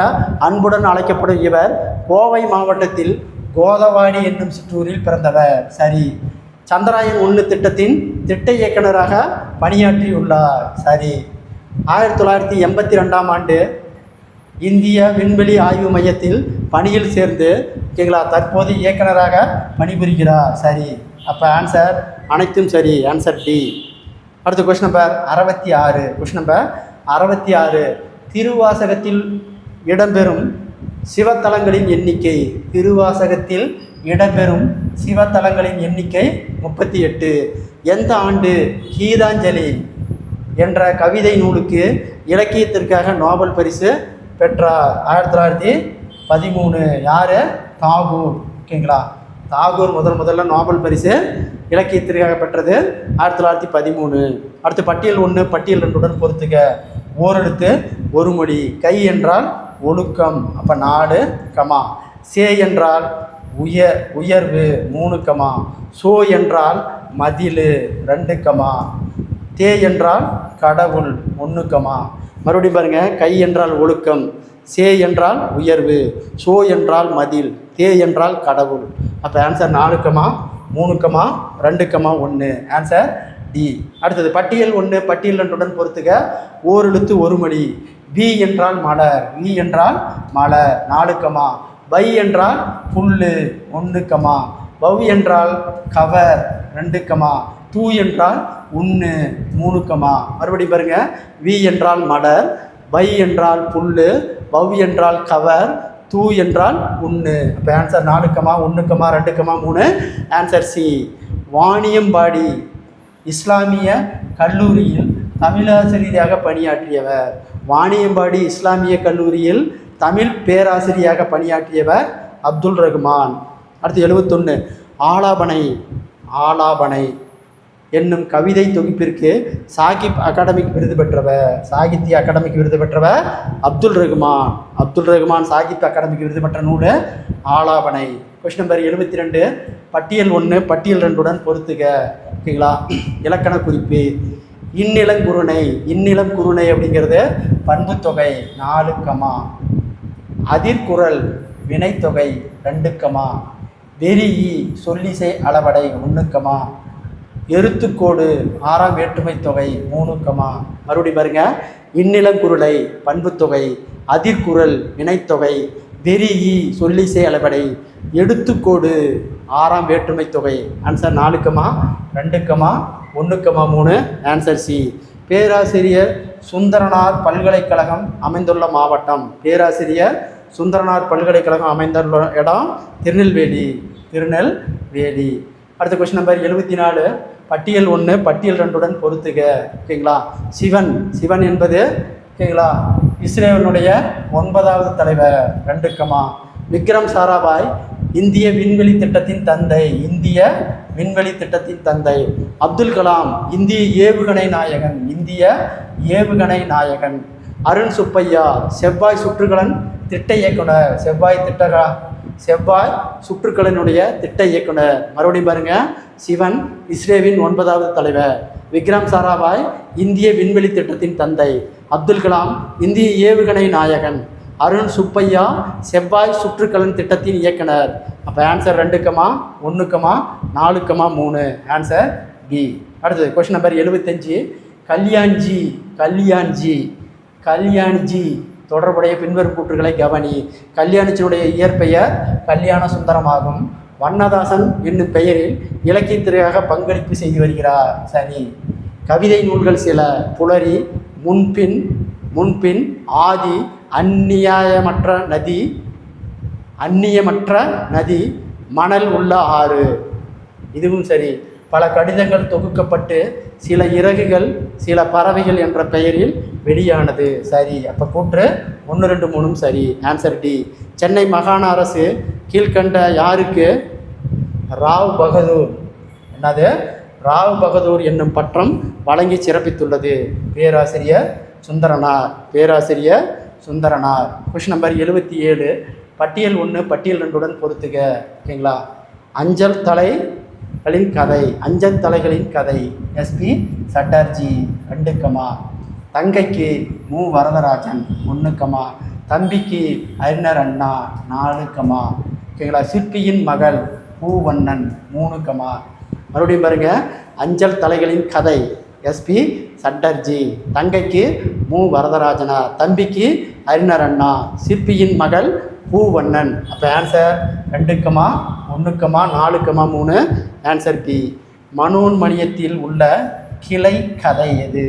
A: அன்புடன் அழைக்கப்படும் இவர் கோவை மாவட்டத்தில் கோதவாடி என்னும் சிற்றூரில் பிறந்தவர். சரி. சந்திராயன் 1 திட்டத்தின் திட்ட இயக்குநராக பணியாற்றியுள்ளார். சரி. 1982 ஆண்டு இந்திய விண்வெளி ஆய்வு மையத்தில் பணியில் சேர்ந்து ஓகேங்களா தற்போது இயக்குநராக பணிபுரிகிறார். சரி. அப்போ ஆன்சர் அனைத்தும் சரி. Answer D. அடுத்த கொஸ்டின் நம்பர் 66. Question number 66. திருவாசகத்தில் இடம்பெறும் சிவத்தலங்களின் எண்ணிக்கை 38. எந்த ஆண்டு கீதாஞ்சலி என்ற கவிதை நூலுக்கு இலக்கியத்திற்காக நோபல் பரிசு பெற்றார்? 1913. யார்? தாகூர். ஓகேங்களா. தாகூர் முதல்ல நோபல் பரிசு இலக்கியத்திற்காக பெற்றது 1913. அடுத்து பட்டியல் 1 பட்டியல் 2 பொறுத்துக. ஓரெழுத்து ஒரு மொழி. கை என்றால் ஒழுக்கம், அப்போ 4, சே என்றால் உயர்வு 3, சோ என்றால் மதில் 2, தே என்றால் கடவுள், ஒன்றுக்கமா. மறுபடியும் பாருங்கள், கை என்றால் ஒழுக்கம், சே என்றால் உயர்வு, சோ என்றால் மதில், தே என்றால் கடவுள். அப்போ ஆன்சர் 4,3,2,1. Answer D. அடுத்தது பட்டியல் 1 பட்டியல் 2 பொறுத்துக. ஓரெழுத்து ஒரு மொழி. பி என்றால் மலர், வி என்றால் மலர், 4, பை என்றால் புல்லு, 1, பவ் என்றால் கவர், 2, தூ என்றால் உண்ணு, 3. மறுபடியும் பாருங்க, வி என்றால் மலர், பை என்றால் புல்லு, பவ் என்றால் கவர், தூ என்றால் உண்ணு. அப்போ ஆன்சர் 4, 1, 2, 3. Answer C. வாணியம்பாடி இஸ்லாமிய கல்லூரியில் தமிழாசிரியராக பணியாற்றியவர். வாணியம்பாடி இஸ்லாமிய கல்லூரியில் தமிழ் பேராசிரியராக பணியாற்றியவர் அப்துல் ரஹ்மான். அடுத்து 71. ஆலாபனை. ஆலாபனை என்னும் கவிதை தொகுப்பிற்கு சாகிப் அகாடமிக் விருது பெற்றவர். சாகித்ய அகாடமிக் விருது பெற்றவர் அப்துல் ரஹ்மான். அப்துல் ரஹ்மான் சாகித்ய அகாடமிக் விருது பெற்ற நூல் ஆலாபனை. Question number 72. பட்டியல் 1 பட்டியல் 2 பொறுத்துக. ஓகேங்களா? இலக்கண குறிப்பு. இந்நிலங்குருணை. இந்நிலங்குருணை அப்படிங்கிறது பண்புத்தொகை, 4, அதிர்குரல் வினைத்தொகை, 2, வெறியி சொல்லிசை அளவடை, 1, எருத்துக்கோடு 6ஆம் வேற்றுமை தொகை, 3. மறுபடியும் பாருங்க, இந்நிலங்குருளை பண்புத்தொகை, அதிர்குரல் வினைத்தொகை, வெறியி சொல்லிசை அளவடை, எடுத்துக்கோடு 6ஆம் வேற்றுமை தொகை. ஆன்சர் 4, 2, 1, 3. Answer C. பேராசிரியர் சுந்தரனார் பல்கலைக்கழகம் அமைந்துள்ள மாவட்டம். பேராசிரியர் சுந்தரனார் பல்கலைக்கழகம் அமைந்துள்ள இடம் திருநெல்வேலி. திருநெல்வேலி. அடுத்த கொஸ்டின் நம்பர் 74. பட்டியல் 1 பட்டியல் 2 பொறுத்துக. ஓகேங்களா? சிவன். சிவன் என்பது ஓகேங்களா இஸ்ரேலினுடைய 9வது தலைவர், 2. விக்ரம் சாராபாய் இந்திய விண்வெளி திட்டத்தின் தந்தை. இந்திய விண்வெளி திட்டத்தின் தந்தை. அப்துல் கலாம் இந்திய ஏவுகணை நாயகன். இந்திய ஏவுகணை நாயகன். அருண் சுப்பையா செவ்வாய் சுற்றுகலன் திட்ட இயக்குனர். செவ்வாய் சுற்றுக்களினுடைய திட்ட இயக்குனர். மறுபடியும் பாருங்க, சிவன் இஸ்ரேலின் 9வது தலைவர். விக்ரம் சாராபாய் இந்திய விண்வெளி திட்டத்தின் தந்தை. அப்துல் கலாம் இந்திய ஏவுகணை நாயகன். அருண் சுப்பையா செவ்வாய் சுற்றுக்கலன் திட்டத்தின் இயக்குனர். அப்போ ஆன்சர் 2, 1, 4, 3. Answer B. அடுத்தது கொஸ்டின் நம்பர் 75. கல்யாண்ஜி. கல்யாண்ஜி. கல்யாண்ஜி தொடர்புடைய பின்வரும் கூற்றுகளை கவனி. கல்யாணிச்சியுடைய இயற்பெயர் கல்யாண சுந்தரமாகும். வண்ணதாசன் என்னும் பெயரில் இலக்கியத்துறையாக பங்களிப்பு செய்து வருகிறார். சரி. கவிதை நூல்கள் சில. புலரி, முன்பின், ஆதி, அந்நியமற்ற நதி, மணல் உள்ள ஆறு. இதுவும் சரி. பல கடிதங்கள் தொகுக்கப்பட்டு சில இறகுகள் சில பறவைகள் என்ற பெயரில் வெளியானது. சரி. அப்போ கூற்று 1, 2, 3 சரி. Answer D. சென்னை மாகாண அரசு கீழ்கண்ட யாருக்கு ராவ் பகதூர் என்னது ராவ் பகதூர் என்னும் பட்டம் வழங்கி சிறப்பித்துள்ளது? பேராசிரியர் சுந்தரனார். பேராசிரியர் சுந்தரனார். Question number 77. பட்டியல் 1 பட்டியல் 2 பொறுத்துக. ஓகேங்களா? அஞ்சல் தலைகளின் கதை. அஞ்சல் தலைகளின் கதை. எஸ்பி சட்டர்ஜி, 2. தங்கைக்கு மு வரதராஜன், 1. தம்பிக்கு அறிஞர் அண்ணா, 4. ஓகேங்களா? சிற்பியின் மகள் பூவண்ணன், 3. மறுபடியும் பாருங்க, அஞ்சல் தலைகளின் கதை எஸ்பி சட்டர்ஜி, தங்கைக்கு மு வரதராஜனா, தம்பிக்கு அறிஞர் அண்ணா, சிற்பியின் மகள் பூவண்ணன். அப்போ ஆன்சர் 2, 1, 4, 3. Answer B. மனோன்மணியத்தில் உள்ள கிளை கதை எது?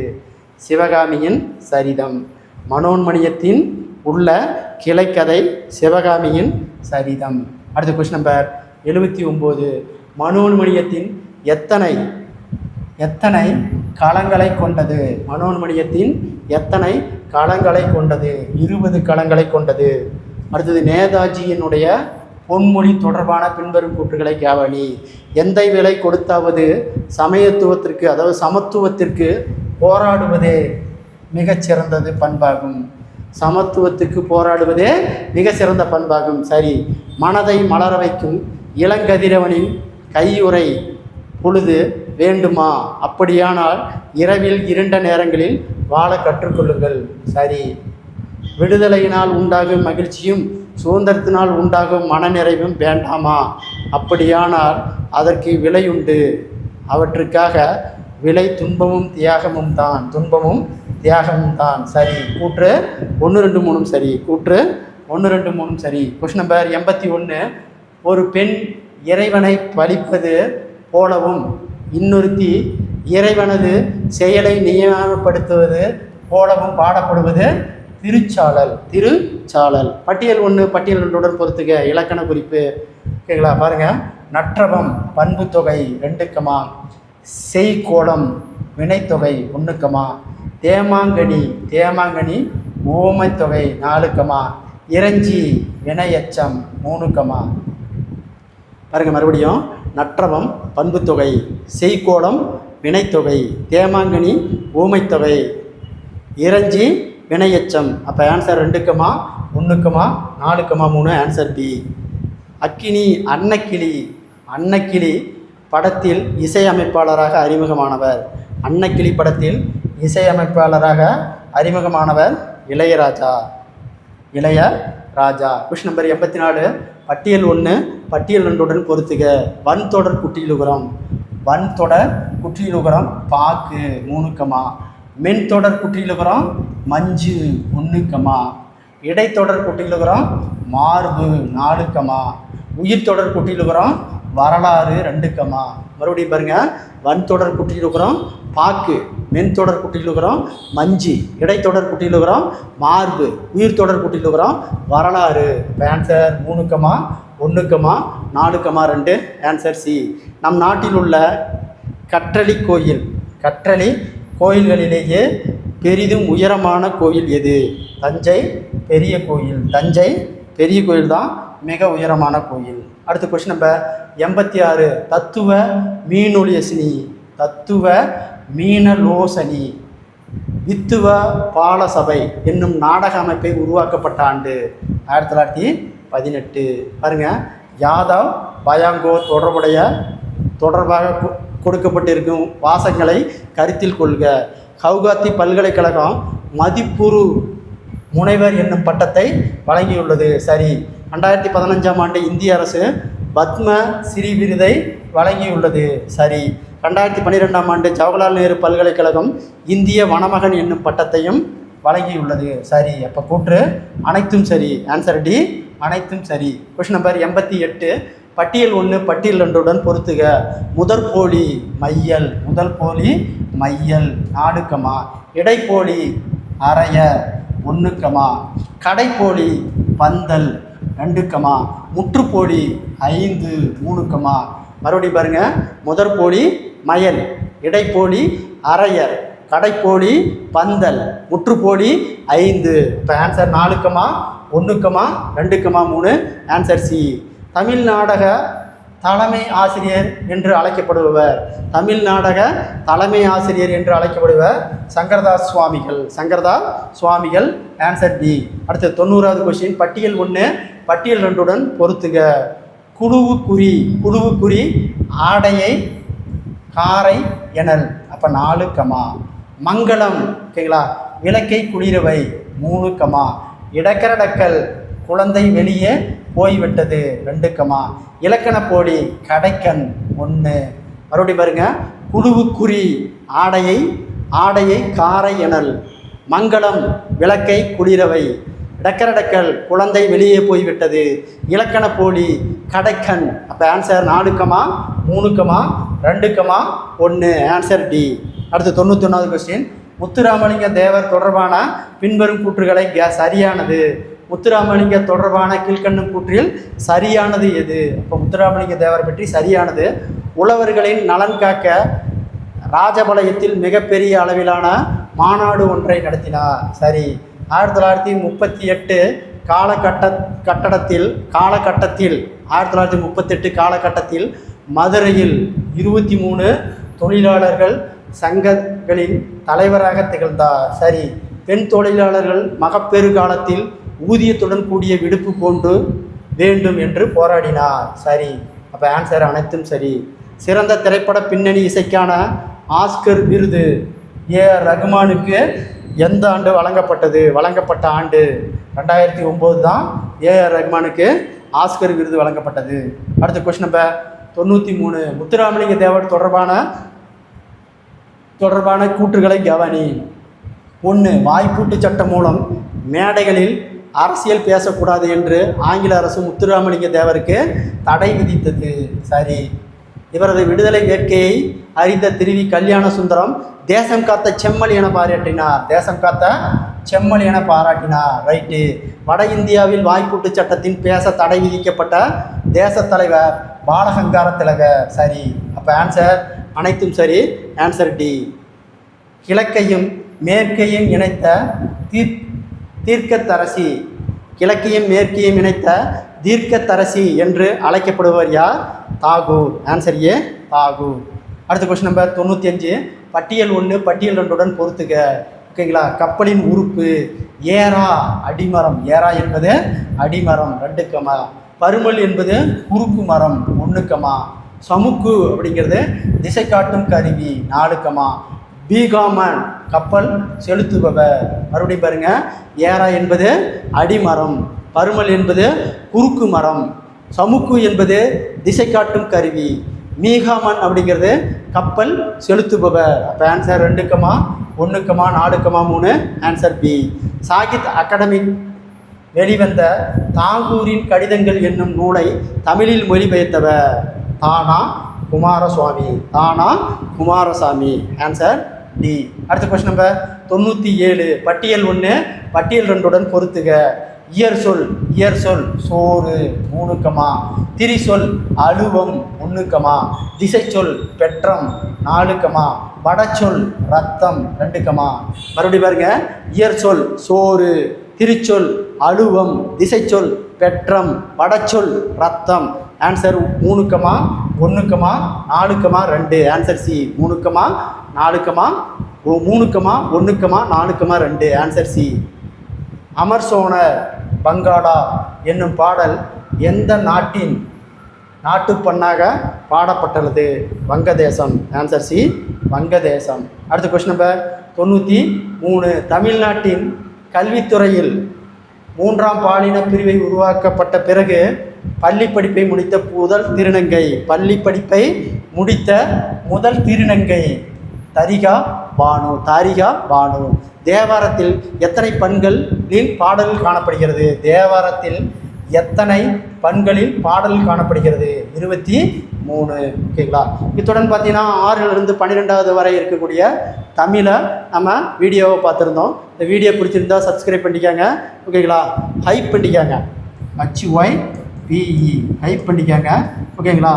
A: சிவகாமியின் சரிதம். மனோன்மணியத்தின் உள்ள கிளைக்கதை சிவகாமியின் சரிதம். அடுத்த கொஸ்டின் நம்பர் 79. மனோன்மணியத்தின் எத்தனை களங்களை கொண்டது? மனோன்மணியத்தின் எத்தனை களங்களை கொண்டது? 20 களங்களை கொண்டது. அடுத்தது நேதாஜியினுடைய பொன்மொழி தொடர்பான பின்வரும் கூற்றுகளை கவனி. எந்த விலை கொடுத்தாவது சமயத்துவத்திற்கு அதாவது சமத்துவத்திற்கு போராடுவதே மிகச்சிறந்தது பண்பாகும். சமத்துவத்துக்கு போராடுவதே மிக சிறந்த பண்பாகும். சரி. மனதை மலர வைக்கும் இளங்கதிரவனின் கையுறை பொழுது வேண்டுமா? அப்படியானால் இரவில் இருண்ட நேரங்களில் வாழ கற்றுக்கொள்ளுங்கள். சரி. விடுதலையினால் உண்டாகும் மகிழ்ச்சியும் சுதந்திரத்தினால் உண்டாகும் மனநிறைவும் வேண்டாமா? அப்படியானால் அதற்கு விலையுண்டு. அவற்றுக்காக விலை துன்பமும் தியாகமும் தான். துன்பமும் தியாகமும் தான். சரி. கூற்று 1 2 3 சரி. கூற்று 1 2 3 சரி. Question number 81. ஒரு பெண் இறைவனை பழிப்பது போலவும் இன்னொருத்தி இறைவனது செயலை நியமப்படுத்துவது போலவும் பாடப்படுவது திருச்சாளல். திருச்சாளல். பட்டியல் 1 பட்டியல் 2 பொறுத்துக. இலக்கண குறிப்பு. ஓகேங்களா? பாருங்கள். நற்றவம் பண்பு தொகை 2, செய்கோளம் வினைத்தொகை 1, தேமாங்கனி தேமாங்கனி ஓமை தொகை 4, இறைஞ்சி வினையச்சம் 3. பாருங்கள் மறுபடியும். நற்றவம் பண்பு தொகை, செய்கோளம் வினைத்தொகை, தேமாங்கனி ஊமைத்தொகை, இறைஞ்சி வினையச்சம். அப்போ ஆன்சர் 2, 1, 4, 3. Answer B. அக்கினி அன்னக்கிளி. அன்னக்கிளி படத்தில் இசையமைப்பாளராக அறிமுகமானவர். அன்னக்கிளி படத்தில் இசையமைப்பாளராக அறிமுகமானவர் இளையராஜா. இளையராஜா. Question number 84. பட்டியல் 1 பட்டியல் 2 பொறுத்துக. வன்தொடர் குற்றியலுகரம். வன்தொடர் குற்றியலுகரம் பாக்கு 3, மென்தொடர் குற்றியலுகரம் மஞ்சு 1, இடைத்தொடர் குற்றியலுகரம் மார்பு 4, உயிர்த்தொடர் குற்றியலுகரம் வரலாறு 2. மறுபடியும் பாருங்க. வன்தொடர் குற்றியலுகரம் பாக்கு, மென்தொடர் குற்றியலுகரம் மஞ்சு, இடைத்தொடர் குற்றியலுகரம் மார்பு, உயிர்த்தொடர் குற்றியலுகரம் வரலாறு. ஆன்சர் 3, 1, 4, 2. Answer C. நம் நாட்டில் உள்ள கற்றளி கோயில். கற்றளி கோயில்களிலேயே பெரிதும் உயரமான கோயில் எது? தஞ்சை பெரிய கோயில். தஞ்சை பெரிய கோயில் தான் மிக உயரமான கோயில். அடுத்த கொஸ்டின் நம்பர் 86. தத்துவ மீனொலியசினி. தத்துவ மீனலோசனி வித்துவ பாலசபை என்னும் நாடக அமைப்பை உருவாக்கப்பட்ட ஆண்டு 1918. பாருங்க. யாதவ் பயாங்கோ தொடர்பாக கொடுக்கப்பட்டிருக்கும் வாசகங்களை கருத்தில் கொள்க. கவுகாத்தி பல்கலைக்கழகம் மதிப்புறு முனைவர் என்னும் பட்டத்தை வழங்கியுள்ளது. சரி. 2015 ஆண்டு இந்திய அரசு பத்ம ஸ்ரீ விருதை வழங்கியுள்ளது. சரி. 2012 ஆண்டு ஜவஹர்லால் நேரு பல்கலைக்கழகம் இந்திய வனமகன் என்னும் பட்டத்தையும் வழங்கியுள்ளது. சரி. அப்போ கூற்று அனைத்தும் சரி. ஆன்சர் டி, அனைத்தும் சரி. Question number 88. பட்டியல் 1 பட்டியல் 2 பொறுத்துக. முதற்போலி மையல். முதல் போலி மையல் 4, இடைப்போலி அறைய 1, கடைப்போலி பந்தல் 2, முற்றுப்போலி 5 3. மறுபடியும் பாருங்க. முதற்போலி மயல், இடைப்போலி அறையர், கடைப்போலி பந்தல், முற்றுப்போலி 5. இப்போ ஆன்சர் 4, 1, 2, 3. Answer C. தமிழ் நாடக தலைமை ஆசிரியர் என்று அழைக்கப்படுபவர். தமிழ் நாடக தலைமை ஆசிரியர் என்று அழைக்கப்படுவர் சங்கரதாஸ் சுவாமிகள். சங்கரதாஸ் சுவாமிகள். Answer D. அடுத்து 90வது கொஸ்டின். பட்டியல் 1 பட்டியல் 2 பொறுத்துக. குழுவுக்குறி. குழுவுக்குறி ஆடையை காரை எனல். அப்போ 4, மங்களம். ஓகேங்களா? விளக்கை குளிரவை 3, இடக்கரடக்கல் குழந்தை வெளியே போய்விட்டது 2, இலக்கண போலி கடைக்கன் 1. மறுபடியும் பாருங்க. குழுவுக்குறி ஆடையை காரை எனல், மங்களம் விளக்கை குளிரவை, இடக்கரடக்கல் குழந்தை வெளியே போய்விட்டது, இலக்கண போலி கடைக்கன். அப்போ ஆன்சர் 4, 3, 2, 1. Answer D. அடுத்து 91வது கொஸ்டின். முத்துராமலிங்க தேவர் தொடர்பான பின்வரும் கூற்றுகளை சரியானது. முத்துராமலிங்க தொடர்பான கீழ்கண்ணும் கூற்றில் சரியானது எது? அப்போ முத்துராமலிங்க தேவரை பற்றி சரியானது. உழவர்களின் நலன் காக்க ராஜபாளையத்தில் மிகப்பெரிய அளவிலான மாநாடு ஒன்றை நடத்தினார். சரி. 1938 காலகட்டத்தில் 1938 காலகட்டத்தில் மதுரையில் 23 தொழிலாளர்கள் சங்கங்களின் தலைவராக திகழ்ந்தார். சரி. பெண் தொழிலாளர்கள் மகப்பேறு காலத்தில் ஊதியத்துடன் கூடிய விடுப்பு கொண்டு வேண்டும் என்று போராடினார். சரி. அப்போ ஆன்சர் அனைத்தும் சரி. சிறந்த திரைப்பட பின்னணி இசைக்கான ஆஸ்கர் விருது ரகுமானுக்கு எந்த ஆண்டு வழங்கப்பட்ட ஆண்டு 2009 தான் ரகுமானுக்கு ஆஸ்கர் விருது வழங்கப்பட்டது. அடுத்த கொஸ்டின் நம்பர் 93. முத்துராமலிங்க தேவர் தொடர்பான கூற்றுகளை கவனி. 1. வாய்ப்பூட்டு சட்டம் மூலம் மேடைகளில் அரசியல் பேசக்கூடாது என்று ஆங்கில அரசு முத்துராமலிங்க தேவருக்கு தடை விதித்தது. சரி. இவரது விடுதலை வேட்கையை அறிந்த திருவி கல்யாண சுந்தரம் தேசம் காத்த செம்மல் என பாராட்டினார். ரைட்டு. வட இந்தியாவில் வாய்ப்பூட்டு சட்டத்தின் பேச தடை விதிக்கப்பட்ட தேச தலைவர் பாலகங்கார திலகர். சரி. அப்போ ஆன்சர் அனைத்தும் சரி. Answer D. கிழக்கையும் மேற்கையும் இணைத்த தீர்க்கத்தரசி என்று அழைக்கப்படுவர் யார்? தாகூர். Answer A, Tagore. அடுத்த கொஸ்டின் நம்பர் 95. பட்டியல் 1 பட்டியல் 2 பொறுத்துக. ஓகேங்களா. கப்பலின் உறுப்பு அடிமரம். என்பது அடிமரம் 2, பருமல் என்பது குறுக்கு மரம் 1, சமுக்கு அப்படிங்கிறது திசை காட்டும் கருவி 4, பீகாமன் கப்பல் செலுத்துபவர். மறுபடியும் பாருங்க. என்பது அடிமரம், பருமல் என்பது குறுக்கு மரம், சமுக்கு என்பது திசை காட்டும் கருவி, மீகாமன் அப்படிங்கிறது கப்பல் செலுத்துபவர். அப்போ answer 2, 1, 4, 3. Answer B. Sahitya Akademi வெளிவந்த தாகூரின் கடிதங்கள் என்னும் நூலை தமிழில் மொழிபெயர்த்தவர் தானா குமாரசாமி. Answer D. அடுத்த கொஸ்டின் நம்பர் 97. பட்டியல் 1 பட்டியல் 2 பொறுத்துக. இயற் சொல் சோறு 3, திரிசொல் அலுவம் 1, திசை சொல் பெற்றம் 4, வடச்சொல் ரத்தம் 2. மறுபடியும் பாருங்க. இயற் சொல் சோறு, திருச்சொல் அலுவம், திசை சொல் பெற்றம், வடச்சொல் ரத்தம். Answer 3, 1, 4, 2. Answer C. 3, 1, 4, 2. Answer C. Amar Sonar Bangla என்னும் பாடல் எந்த நாட்டுப்பண்ணாக பாடப்பட்டுள்ளது? வங்கதேசம். ஆன்சர் சி, வங்கதேசம். அடுத்த கொஸ்டின் நம்பர் 93. தமிழ்நாட்டின் கல்வித்துறையில் 3ஆம் பாலின பிரிவை உருவாக்கப்பட்ட பிறகு பள்ளி படிப்பை முடித்த முதல் திருநங்கை தாரிகா பானு. தேவாரத்தில் எத்தனை பண்களில் பாடல் காணப்படுகிறது? 23. ஓகேங்களா. இத்துடன் பார்த்தீங்கன்னா 6லிருந்து 12வது வரை இருக்கக்கூடிய தமிழை நம்ம வீடியோவை பார்த்துருந்தோம். இந்த வீடியோ பிடிச்சிருந்தா சப்ஸ்கிரைப் பண்ணிக்காங்க. ஓகேங்களா. ஹைப் பண்ணிக்காங்க. HYPE ஹைப் பண்ணிக்காங்க. ஓகேங்களா.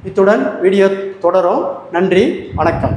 A: இத்துடன் வீடியோ தொடரும். நன்றி, வணக்கம்.